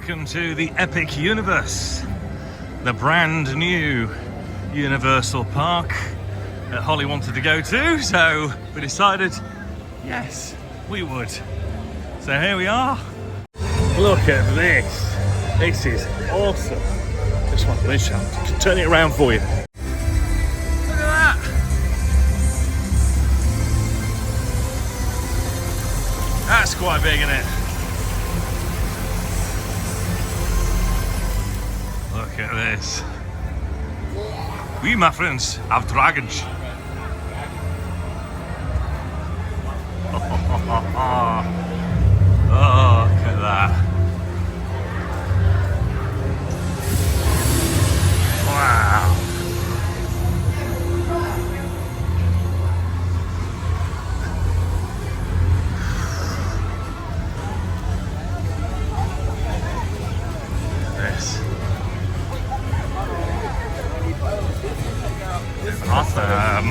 Welcome to the Epic Universe, the brand new Universal Park that Holly wanted to go to, so we decided, yes, we would. So here we are. Look at this. This is awesome. This one, this one. I can turn it around for you. Look at that. That's quite big, isn't it? Look at this. We, my friends, have dragons. Oh, look at that. Wow. This. Awesome.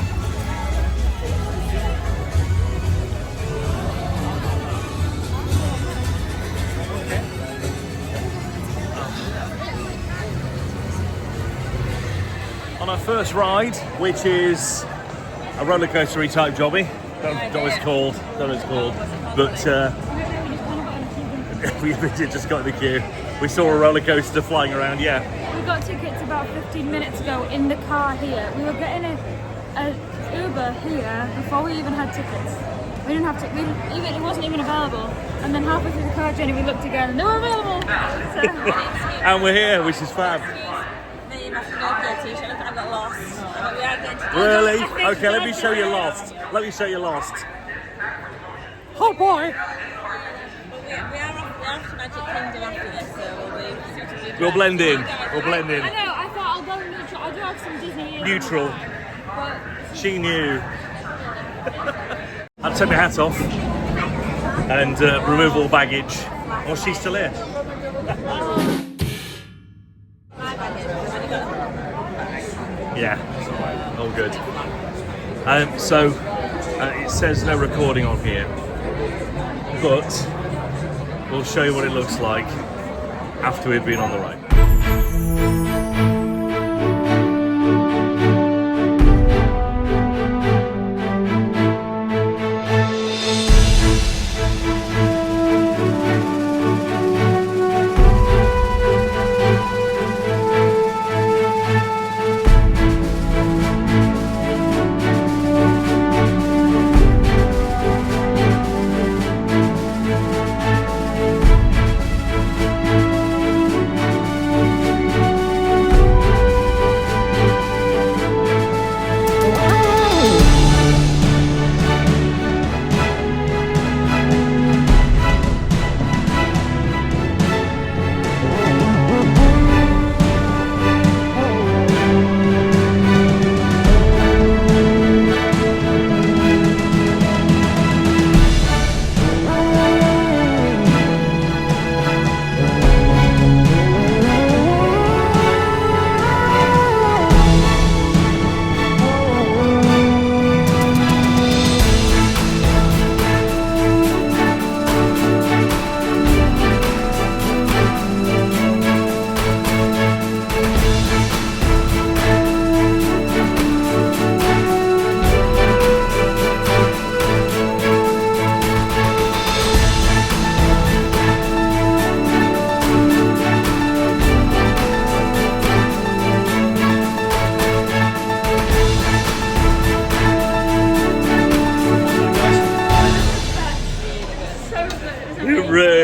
On our first ride, which is a roller coaster-y type jobby, don't know what it's called, but we just got in the queue. We saw a roller coaster flying around, yeah. We got tickets about 15 minutes ago in the car here. We were getting a Uber here before we even had tickets. We didn't have to, it wasn't even available. And then halfway through the car journey we looked again and they were available. So. And we're here, which is fab. I got lost. Really? Okay, let me show you lost. Let me show you lost. Oh boy! We are off to Magic Kingdom after this, so We'll blend in. We'll blend in. I know, I thought I'll go neutral. I do have some Disney. Neutral. But She knew. I'd take my hat off and remove all baggage. Or she's still here. Yeah, it's all right. All good. So it says no recording on here, but we'll show you what it looks like after we've been on the ride.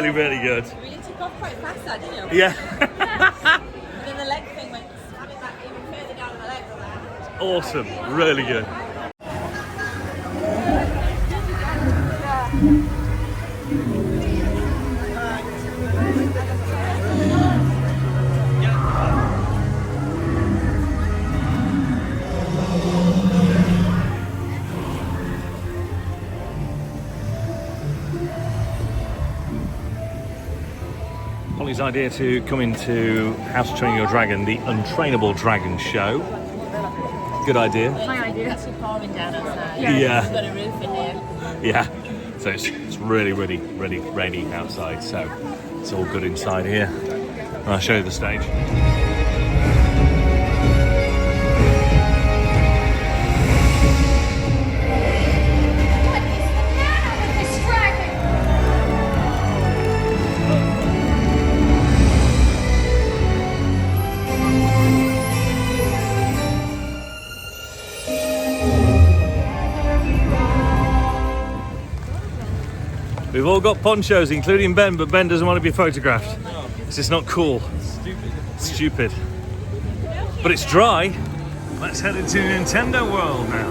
Really good. You really took off quite fast, that, didn't you? Yeah. And then the leg thing went having that even further down my legs. Awesome. Really good. Holly's idea to come into How to Train Your Dragon, the Untrainable Dragon show. Good idea. my idea. It's actually pouring down outside. Yeah. It's got a roof in here. Yeah. So it's really rainy outside, so it's all good inside here. I'll show you the stage. We've all got ponchos, including Ben, but Ben doesn't want to be photographed. It's just not cool. Stupid. But it's dry. Let's head into Nintendo World now.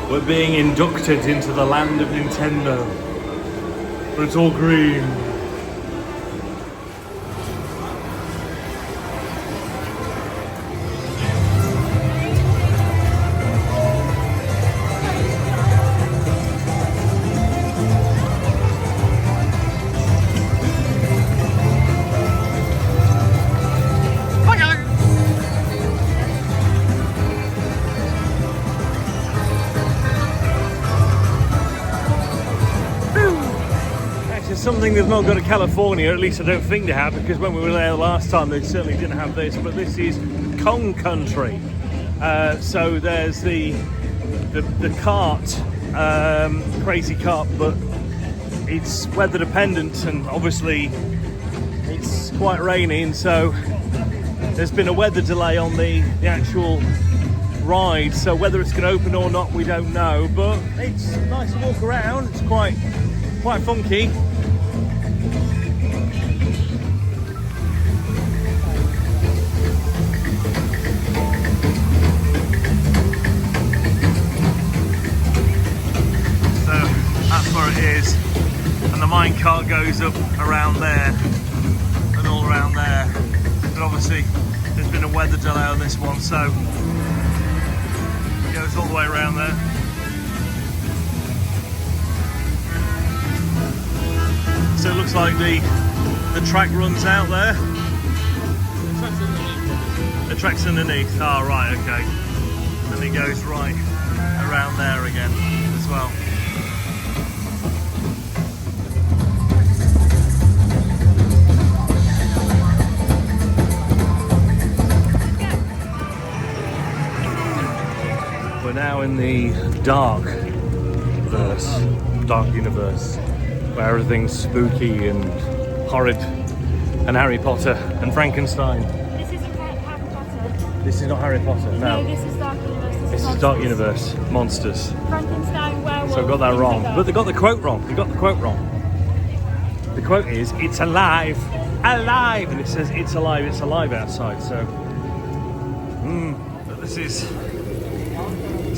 We're being inducted into the land of Nintendo. But it's all green. Something they've not got to California, at least I don't think they have, because when we were there last time they certainly didn't have this, but this is Kong Country. So there's the cart, crazy cart, but it's weather dependent and obviously it's quite rainy, and so there's been a weather delay on the actual ride, so whether it's going to open or not we don't know, but it's nice to walk around. It's quite funky. Is, and the minecart goes up around there and all around there, but obviously there's been a weather delay on this one, so it goes all the way around there. So it looks like the track runs out there. The track's underneath. Oh right, okay. And it goes right around there again as well. We're now in the dark universe, where everything's spooky and horrid, and Harry Potter and Frankenstein. This isn't Harry Potter. This is not Harry Potter, no. No, this is Dark Universe. This is Dark Universe, monsters. Frankenstein, werewolf. So I got that wrong. But they got the quote wrong. They got the quote wrong. The quote is, "It's alive, alive," and it says, it's alive outside. So, but this is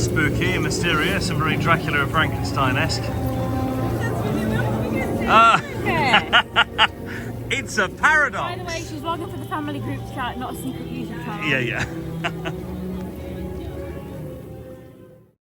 spooky and mysterious and very Dracula and Frankenstein-esque. It's a paradox. By the way, she's logging for the family group chat, not a secret user chat. Yeah.